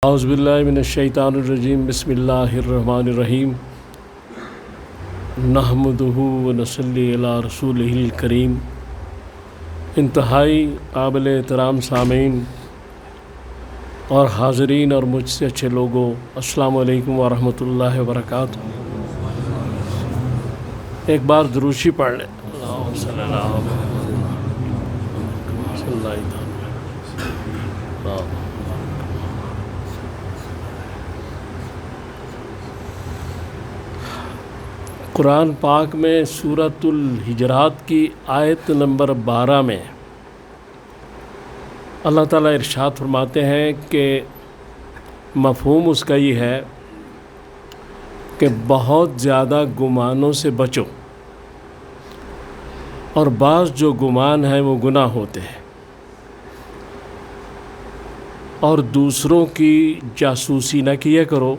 اعوذ باللہ من الشیطان الرجیم بسم اللہ الرحمن الرحیم نحمدہ ونصلی علی رسولہ الکریم۔ انتہائی قابل احترام سامعین اور حاضرین اور مجھ سے اچھے لوگوں، السلام علیکم ورحمۃ اللہ وبرکاتہ۔ ایک بار دروشی پڑھ لیں۔ اللہم صلی اللہ علیہ وسلم۔ قرآن پاک میں سورۃ الحجرات کی آیت نمبر 12 میں اللہ تعالیٰ ارشاد فرماتے ہیں کہ مفہوم اس کا یہ ہے کہ بہت زیادہ گمانوں سے بچو، اور بعض جو گمان ہیں وہ گناہ ہوتے ہیں، اور دوسروں کی جاسوسی نہ کیا کرو،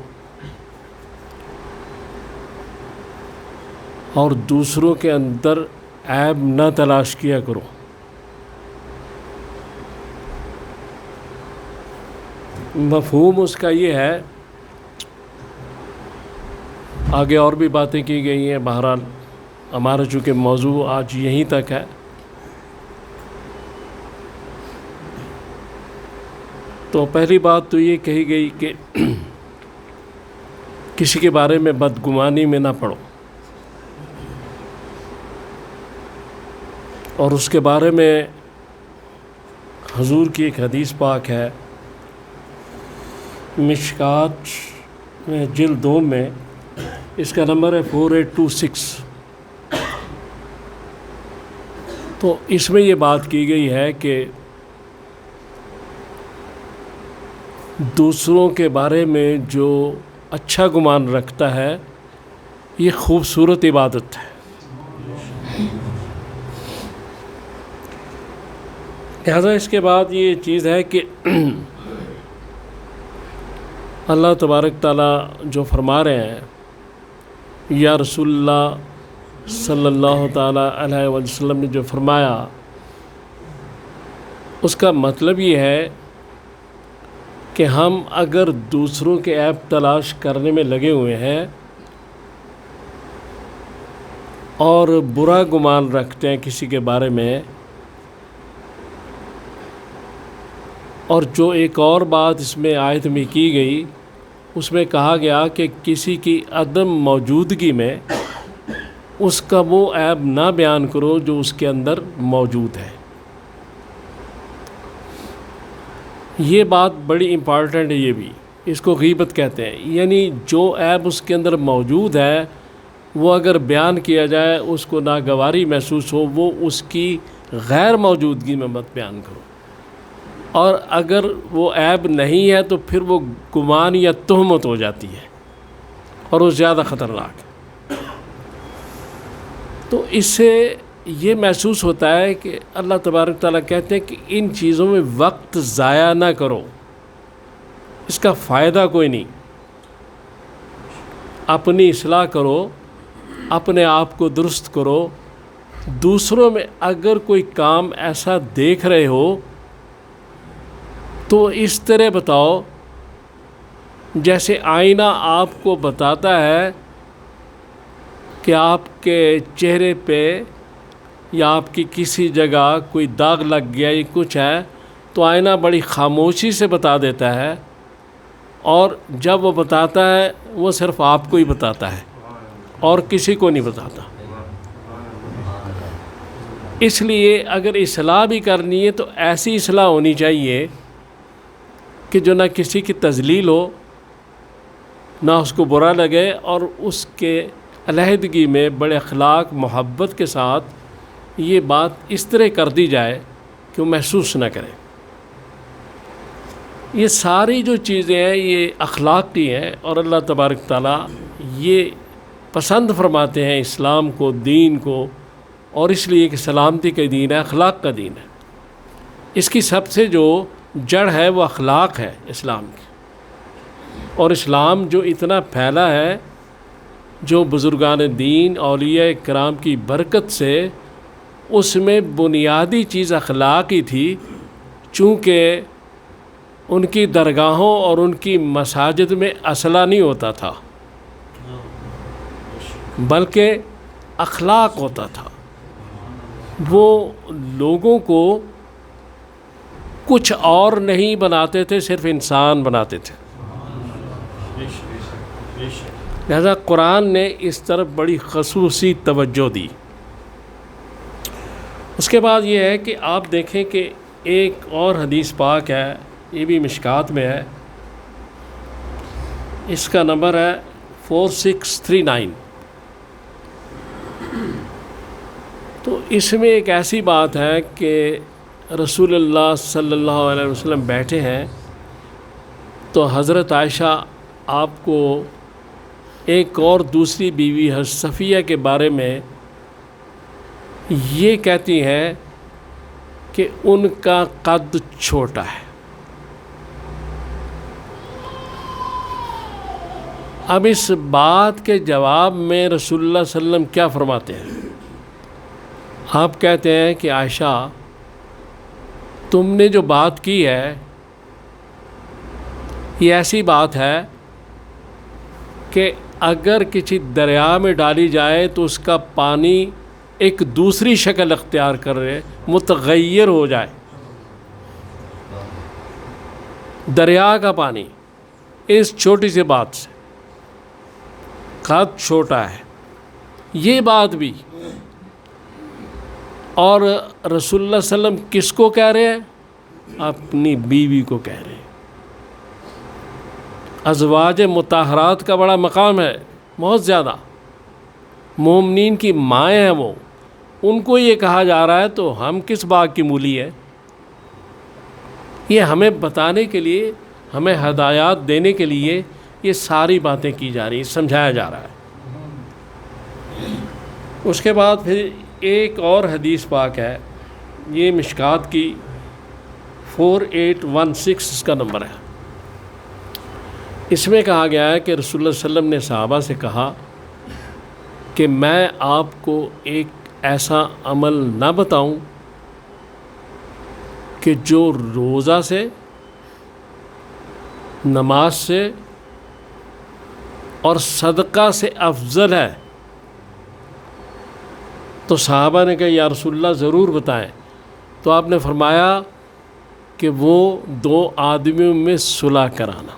اور دوسروں کے اندر عیب نہ تلاش کیا کرو۔ مفہوم اس کا یہ ہے، آگے اور بھی باتیں کی گئی ہیں، بہرحال ہمارا چونکہ موضوع آج یہیں تک ہے، تو پہلی بات تو یہ کہی گئی کہ کسی کے بارے میں بدگمانی میں نہ پڑو، اور اس کے بارے میں حضور کی ایک حدیث پاک ہے، مشکات میں جلد 2 میں، اس کا نمبر ہے 4826۔ تو اس میں یہ بات کی گئی ہے کہ دوسروں کے بارے میں جو اچھا گمان رکھتا ہے یہ خوبصورت عبادت ہے۔ لہذا اس کے بعد یہ چیز ہے کہ اللہ تبارک تعالیٰ جو فرما رہے ہیں، یا رسول اللہ صلی اللہ تعالیٰ علیہ وسلم نے جو فرمایا، اس کا مطلب یہ ہے کہ ہم اگر دوسروں کے عیب تلاش کرنے میں لگے ہوئے ہیں اور برا گمان رکھتے ہیں کسی کے بارے میں، اور جو ایک اور بات اس میں آیت میں کی گئی، اس میں کہا گیا کہ کسی کی عدم موجودگی میں اس کا وہ عیب نہ بیان کرو جو اس کے اندر موجود ہے۔ یہ بات بڑی امپارٹنٹ ہے، یہ بھی اس کو غیبت کہتے ہیں، یعنی جو عیب اس کے اندر موجود ہے وہ اگر بیان کیا جائے، اس کو ناگواری محسوس ہو، وہ اس کی غیر موجودگی میں مت بیان کرو، اور اگر وہ عیب نہیں ہے تو پھر وہ گمان یا تہمت ہو جاتی ہے، اور وہ زیادہ خطرناک ہے۔ تو اس سے یہ محسوس ہوتا ہے کہ اللہ تبارک تعالیٰ کہتے ہیں کہ ان چیزوں میں وقت ضائع نہ کرو، اس کا فائدہ کوئی نہیں۔ اپنی اصلاح کرو، اپنے آپ کو درست کرو، دوسروں میں اگر کوئی کام ایسا دیکھ رہے ہو تو اس طرح بتاؤ جیسے آئینہ آپ کو بتاتا ہے کہ آپ کے چہرے پہ یا آپ کی کسی جگہ کوئی داغ لگ گیا یا کچھ ہے، تو آئینہ بڑی خاموشی سے بتا دیتا ہے، اور جب وہ بتاتا ہے وہ صرف آپ کو ہی بتاتا ہے اور کسی کو نہیں بتاتا۔ اس لیے اگر اصلاح بھی کرنی ہے تو ایسی اصلاح ہونی چاہیے کہ جو نہ کسی کی تذلیل ہو، نہ اس کو برا لگے، اور اس کے علیحدگی میں بڑے اخلاق محبت کے ساتھ یہ بات اس طرح کر دی جائے کہ وہ محسوس نہ کرے۔ یہ ساری جو چیزیں ہیں یہ اخلاق کی ہیں، اور اللہ تبارک تعالیٰ یہ پسند فرماتے ہیں اسلام کو، دین کو، اور اس لیے کہ سلامتی کا دین ہے، اخلاق کا دین ہے۔ اس کی سب سے جو جڑ ہے وہ اخلاق ہے اسلام کی، اور اسلام جو اتنا پھیلا ہے، جو بزرگان دین اولیاء کرام کی برکت سے اس میں بنیادی چیز اخلاق ہی تھی، چونکہ ان کی درگاہوں اور ان کی مساجد میں اسلحہ نہیں ہوتا تھا، بلکہ اخلاق ہوتا تھا۔ وہ لوگوں کو کچھ اور نہیں بناتے تھے، صرف انسان بناتے تھے۔ لہذا قرآن نے اس طرف بڑی خصوصی توجہ دی۔ اس کے بعد یہ ہے کہ آپ دیکھیں کہ ایک اور حدیث پاک ہے، یہ بھی مشکات میں ہے، اس کا نمبر ہے 4639۔ تو اس میں ایک ایسی بات ہے کہ رسول اللہ صلی اللہ علیہ وسلم بیٹھے ہیں، تو حضرت عائشہ آپ کو ایک اور دوسری بیوی حضرت صفیہ کے بارے میں یہ کہتی ہیں کہ ان کا قد چھوٹا ہے۔ اب اس بات کے جواب میں رسول اللہ صلی اللہ علیہ وسلم کیا فرماتے ہیں؟ آپ کہتے ہیں کہ عائشہ، تم نے جو بات کی ہے یہ ایسی بات ہے کہ اگر کسی دریا میں ڈالی جائے تو اس کا پانی ایک دوسری شکل اختیار کرے، متغیر ہو جائے۔ دریا کا پانی اس چھوٹی سی بات سے، قد چھوٹا ہے، یہ بات بھی۔ اور رسول اللہ صلی اللہ علیہ وسلم کس کو کہہ رہے ہیں؟ اپنی بیوی کو کہہ رہے ہیں۔ ازواج مطہرات کا بڑا مقام ہے، بہت زیادہ، مومنین کی مائیں ہیں وہ، ان کو یہ کہا جا رہا ہے، تو ہم کس باغ کی مولی ہے؟ یہ ہمیں بتانے کے لیے، ہمیں ہدایات دینے کے لیے یہ ساری باتیں کی جا رہی ہیں، سمجھایا جا رہا ہے۔ اس کے بعد پھر ایک اور حدیث پاک ہے، یہ مشکات کی 4816 اس کا نمبر ہے۔ اس میں کہا گیا ہے کہ رسول اللہ صلی اللہ علیہ وسلم نے صحابہ سے کہا کہ میں آپ کو ایک ایسا عمل نہ بتاؤں کہ جو روزہ سے، نماز سے اور صدقہ سے افضل ہے؟ تو صحابہ نے کہا یا رسول اللہ ضرور بتائیں۔ تو آپ نے فرمایا کہ وہ دو آدمیوں میں صلح کرانا۔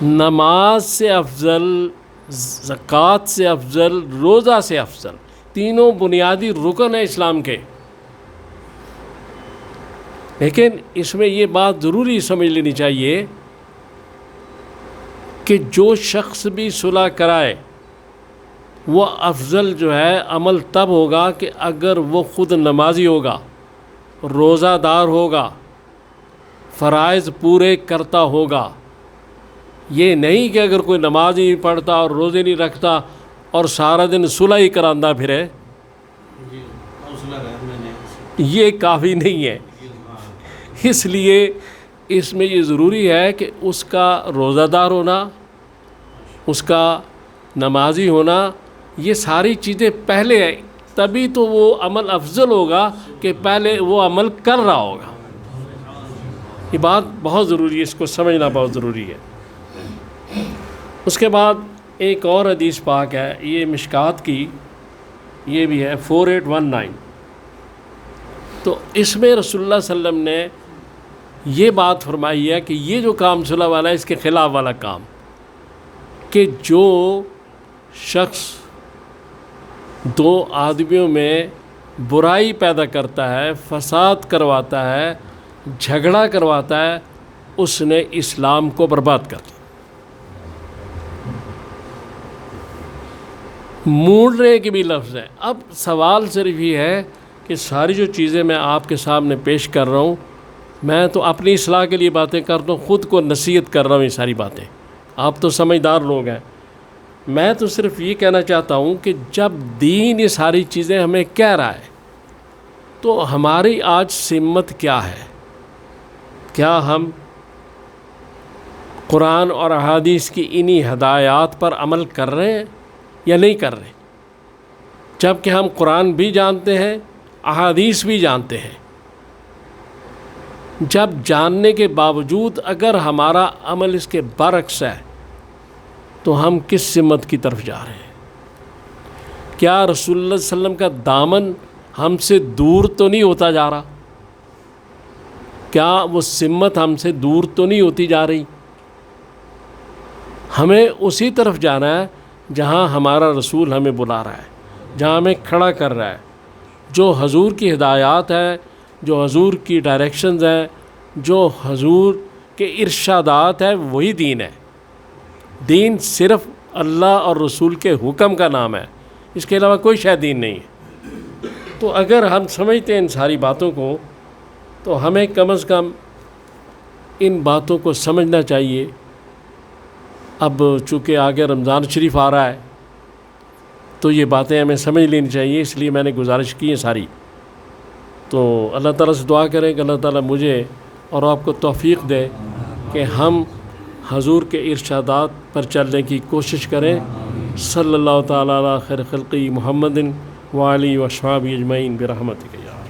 نماز سے افضل، زکوٰۃ سے افضل، روزہ سے افضل، تینوں بنیادی رکن ہیں اسلام کے۔ لیکن اس میں یہ بات ضروری سمجھ لینی چاہیے کہ جو شخص بھی صلح کرائے وہ افضل جو ہے عمل تب ہوگا کہ اگر وہ خود نمازی ہوگا، روزہ دار ہوگا، فرائض پورے کرتا ہوگا۔ یہ نہیں کہ اگر کوئی نماز نہیں پڑھتا اور روزے نہیں رکھتا اور سارا دن صلح ہی کراندہ پھرے، یہ کافی نہیں ہے۔ اس لیے اس میں یہ ضروری ہے کہ اس کا روزہ دار ہونا، اس کا نمازی ہونا، یہ ساری چیزیں پہلے ہیں، تبھی تو وہ عمل افضل ہوگا کہ پہلے وہ عمل کر رہا ہوگا۔ یہ بات بہت ضروری ہے، اس کو سمجھنا بہت ضروری ہے۔ اس کے بعد ایک اور حدیث پاک ہے، یہ مشکات کی، یہ بھی ہے 4819۔ تو اس میں رسول اللہ صلی اللہ علیہ وسلم نے یہ بات فرمائی ہے کہ یہ جو کام صلح والا ہے، اس کے خلاف والا کام، کہ جو شخص دو آدمیوں میں برائی پیدا کرتا ہے، فساد کرواتا ہے، جھگڑا کرواتا ہے، اس نے اسلام کو برباد کر دیا۔ موڑنے کے بھی لفظ ہے۔ اب سوال صرف یہ ہے کہ ساری جو چیزیں میں آپ کے سامنے پیش کر رہا ہوں، میں تو اپنی اصلاح کے لیے باتیں کرتا ہوں، خود کو نصیحت کر رہا ہوں، یہ ساری باتیں، آپ تو سمجھدار لوگ ہیں۔ میں تو صرف یہ کہنا چاہتا ہوں کہ جب دین یہ ساری چیزیں ہمیں کہہ رہا ہے تو ہماری آج سمت کیا ہے؟ کیا ہم قرآن اور احادیث کی انہی ہدایات پر عمل کر رہے ہیں یا نہیں کر رہے؟ جب کہ ہم قرآن بھی جانتے ہیں، احادیث بھی جانتے ہیں، جب جاننے کے باوجود اگر ہمارا عمل اس کے برعکس ہے تو ہم کس سمت کی طرف جا رہے ہیں؟ کیا رسول اللہ صلی اللہ علیہ وسلم کا دامن ہم سے دور تو نہیں ہوتا جا رہا؟ کیا وہ سمت ہم سے دور تو نہیں ہوتی جا رہی؟ ہمیں اسی طرف جانا ہے جہاں ہمارا رسول ہمیں بلا رہا ہے، جہاں ہمیں کھڑا کر رہا ہے۔ جو حضور کی ہدایات ہے، جو حضور کی ڈائریکشنز ہیں، جو حضور کے ارشادات ہیں، وہی دین ہے۔ دین صرف اللہ اور رسول کے حکم کا نام ہے، اس کے علاوہ کوئی شے دین نہیں ہے۔ تو اگر ہم سمجھتے ہیں ان ساری باتوں کو تو ہمیں کم از کم ان باتوں کو سمجھنا چاہیے۔ اب چونکہ آگے رمضان شریف آ رہا ہے تو یہ باتیں ہمیں سمجھ لینی چاہیے، اس لیے میں نے گزارش کی ہے ساری۔ تو اللہ تعالیٰ سے دعا کریں کہ اللہ تعالیٰ مجھے اور آپ کو توفیق دے کہ ہم حضور کے ارشادات پر چلنے کی کوشش کریں۔ صلی اللہ تعالیٰ علی خیر خلقی محمد وآلہ وصحبہ اجمعین برحمتک یا